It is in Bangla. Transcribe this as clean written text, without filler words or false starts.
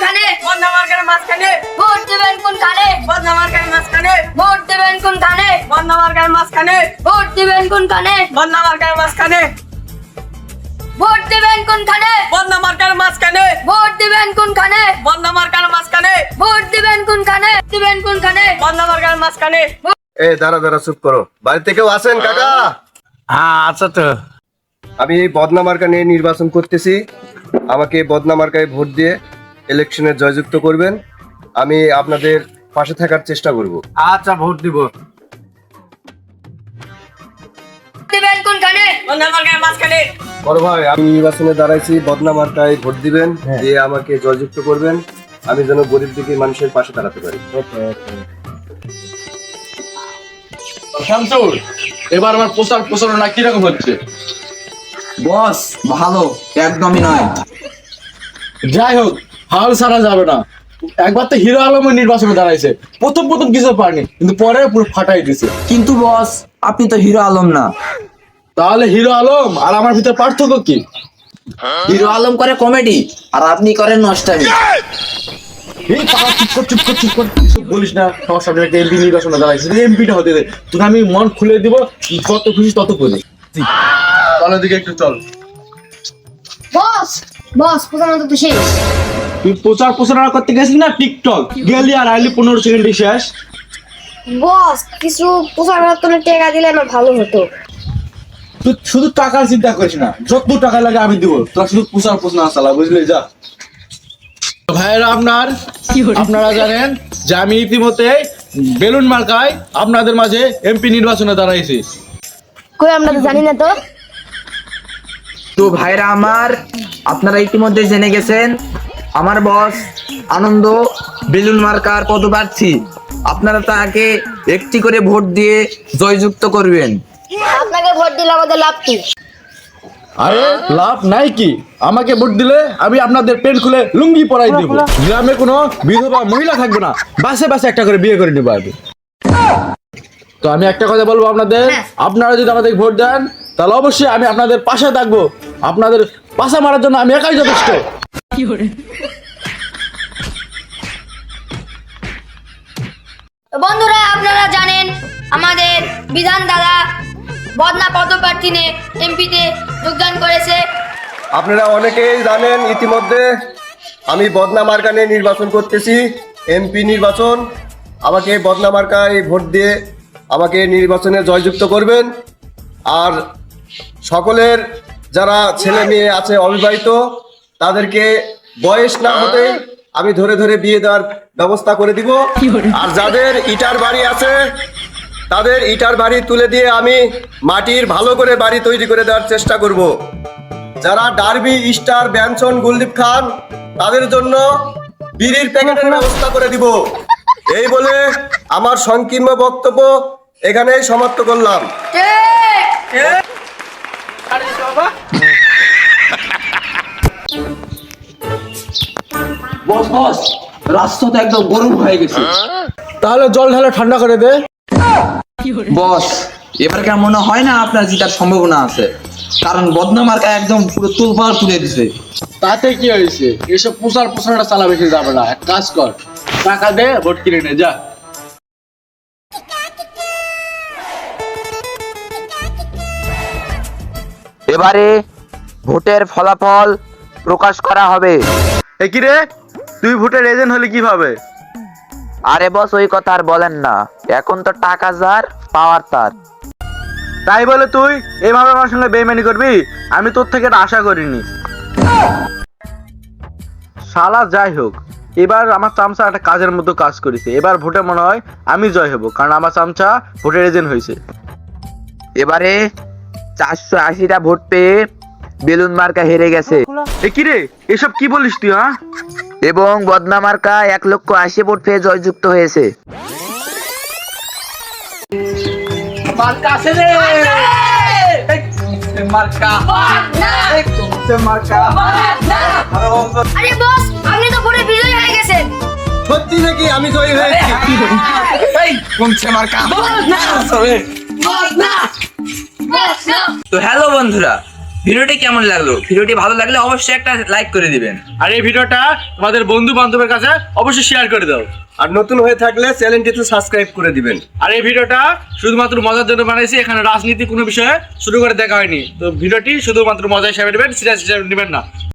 কোনখানে? বদনা মার্কার মাঝখানে। ভোট দেবেন কোনখানে? বদনা মার্কার মাঝখানে। ভোট দেবেন কোনখানে? বদনা মার্কার মাঝখানে। ভোট দেবেন কোনখানে? বদনা মার্কার মাঝখানে। ভোট দেবেন কোনখানে? বদনা মার্কার মাঝখানে। ভোট দেবেন কোনখানে? বদনা মার্কার মাঝখানে। ভোট দেবেন কোনখানে? দেবেন কোনখানে? বদনা মার্কার মাঝখানে। এ দাঁড়া দাঁড়া চুপ করো। বাড়িতে কেউ আছেন কাকা? হ্যাঁ আচ্ছা তো আমি এই বদনা মার্কা নিয়ে নির্বাচন করতেছি। আমাকে বদনা মার্কায় ভোট দিয়ে ইলেকশনে জয়যুক্ত করবেন। আমি আপনাদের পাশে থাকার চেষ্টা করব। আচ্ছা ভোট দিব। দেবেন কোনখানে? বদনা মার্কার মাঝখানে। বড় ভাই, আমি নির্বাচনে দাঁড়াইছি, বদনা মার্কায় ভোট দিবেন, দিয়ে আমাকে জয়যুক্ত করবেন। আমি যেন গরিব দুঃখী মানুষের পাশে দাঁড়াতে পারি। শামসুল, এবার আমার প্রচারণা কিরকম হচ্ছে? বস ভালো একদমই নয়। যাই হোক, হাল ছাড়া যাবে না। একবার তো হিরো আলমের নির্বাচনে দাঁড়াইছে, প্রথম কিছু পারেনি, কিন্তু পরে পুরো ফাটাই দিছে। কিন্তু বস আপনি তো হিরো আলম না। তাহলে হিরো আলম আর আমার ভিতরে পার্থক্য কি? হিরো আলম করে কমেডি আর আপনি করেন নষ্টামি। এই পাকা চুপ কর, এসব বলিস না। আমার সামনে একটা এমপি নির্বাচনে দাঁড়াইছে, এমপিটা হতে দে। তোকে আমি মন খুলে দিব, যত খুশি তত করি। চল দিকে একটু চল। বস বস প্রধানত তো শেষ। তুই প্রচারণা করতে গেছিস না টিকটক, গেলি আর আইলি 15 সেকেন্ডে শেষ। বস কিছু প্রচারণার জন্য টাকা দিলে আমার ভালো হতো। তুই শুধু টাকার চিন্তা করিস না, যত টাকা লাগে আমি দিব, তোরা শুধু প্রচারণা চালা, বুঝলি? যা ভাইয়েরা, আপনারা জানেন যে আমি ইতিমধ্যে বেলুন মার্কায় আপনাদের মাঝে এমপি নির্বাচনে দাঁড়াইছি। কই আমরা তো জানি না তো। তো ভাইরা আমার, আপনারা ইতিমধ্যে জেনে গেছেন আমার বস আনন্দ বেলুন মার্কার পদপ্রার্থী। আপনারা তাকে একটি করে ভোট দিয়ে জয়যুক্ত করবেন। আপনাকে ভোট দিলে আমাদের লাভ কি? আরে লাভ নাই কি? আমাকে ভোট দিলে আমি আপনাদের পেন খুলে লুঙ্গি পরাই দেব। গ্রামে কোনো বিধবা মহিলা থাকবে না, বাসে বাসে একটা করে বিয়ে করে নেবো আমি। তো আমি একটা কথা বলবো আপনাদের, আপনারা যদি আমাদের ভোট দেন তাহলে অবশ্যই আমি আপনাদের পাশে থাকবো। আপনাদের পাশা মারার জন্য আমি একাই যথেষ্ট। বন্ধুরা, আপনারা জানেন আমাদের বিধান দাদা বদনা পদপ্রার্থী নিয়ে এমপিতে যোগদান করেছে। আপনারা অনেকেই জানেন ইতিমধ্যে আমি বদনা মার্কা নিয়ে নির্বাচন করতেছি, এমপি নির্বাচন। আমাকে বদনা মার্কায় ভোট দিয়ে আমাকে নির্বাচনে জয়যুক্ত করবেন। আর সকলের যারা ছেলে মেয়ে আছে অবিবাহিত, তাদেরকে বয়স না হতে আমি ধরে ধরে বিয়ে দেওয়ার ব্যবস্থা করে দিব। আর যাদের ইটার বাড়ি আছে তাদের ইটার বাড়ি তুলে দিয়ে আমি মাটির ভালো করে বাড়ি তৈরি করে দেওয়ার চেষ্টা করব। যারা ডার্বি স্টার ব্যঞ্জন গুলদীপ খান, তাদের জন্য বিড়ির প্যাকেটের ব্যবস্থা করে দিব। এই বলে আমার সংকীর্ণ বক্তব্য এখানেই সমাপ্ত করলাম। বস রাস্তা তো একদম গরম হয়ে গেছে। তাহলে জল ঢালে ঠান্ডা করে দে। বস এবার কেন মনে হয় না আপনার জেতার সম্ভাবনা আছে, কারণ বদনা মার্কা একদম পুরো তোলপাড় তুলে দিছে। তাতে কি হয়েছে? এসব প্রচারণা চালা বেশি যাবে না। এক কাজ কর, টাকা দে, ভোট কিনে নে, যা। এবারে ভোটের ফলাফল প্রকাশ করা হবে। কি রে, তুই ভোটের এজেন্ট হলে কিভাবে? আরে বস ওই কথা আর বলেন না, এখন তো টাকা যার পাওয়ার তার। তাই বলে তুই এইভাবে আমার সঙ্গে বেইমানি করবি? আমি তোর থেকে এটা আশা করিনি শালা। যাই হোক, এবার আমার চামচা একটা কাজের মতো কাজ করেছে। এবার ভোটে মনে হয় আমি জয় হব, কারণ আমার চামচা ভোটের এজেন্ট হয়েছে। এবারে 480টা ভোট পেয়ে বেলুন মার্কা হেরে গেছে। কি রে, এসব কি বলিস তুই? হ্যাঁ, এবং বদনা মার্কা 1,80,000 ভোট পেয়ে জয়যুক্ত হয়েছে। আরে বস, আপনি তো ভোটে বিজয়ী হয়ে গেছেন। সত্যি নাকি আমি জয়ী হয়েছি? তো হ্যালো বন্ধুরা, ভিডিওটি কেমন লাগলো? ভিডিওটি ভালো লাগলে অবশ্যই একটা লাইক করে দিবেন। আর এই ভিডিওটা তোমাদের বন্ধু বান্ধবের কাছে অবশ্যই শেয়ার করে দাও। আর নতুন হয়ে থাকলে চ্যানেলটিতে সাবস্ক্রাইব করে দিবেন। আর এই ভিডিওটা শুধুমাত্র মজার জন্য বানাইছি, এখানে রাজনীতি কোনো বিষয়ে শুরু করে দেখা হয়নি। তো ভিডিওটি শুধুমাত্র মজা হিসাবে নেবেন, সিরিয়াস হিসাবে নেবেন না।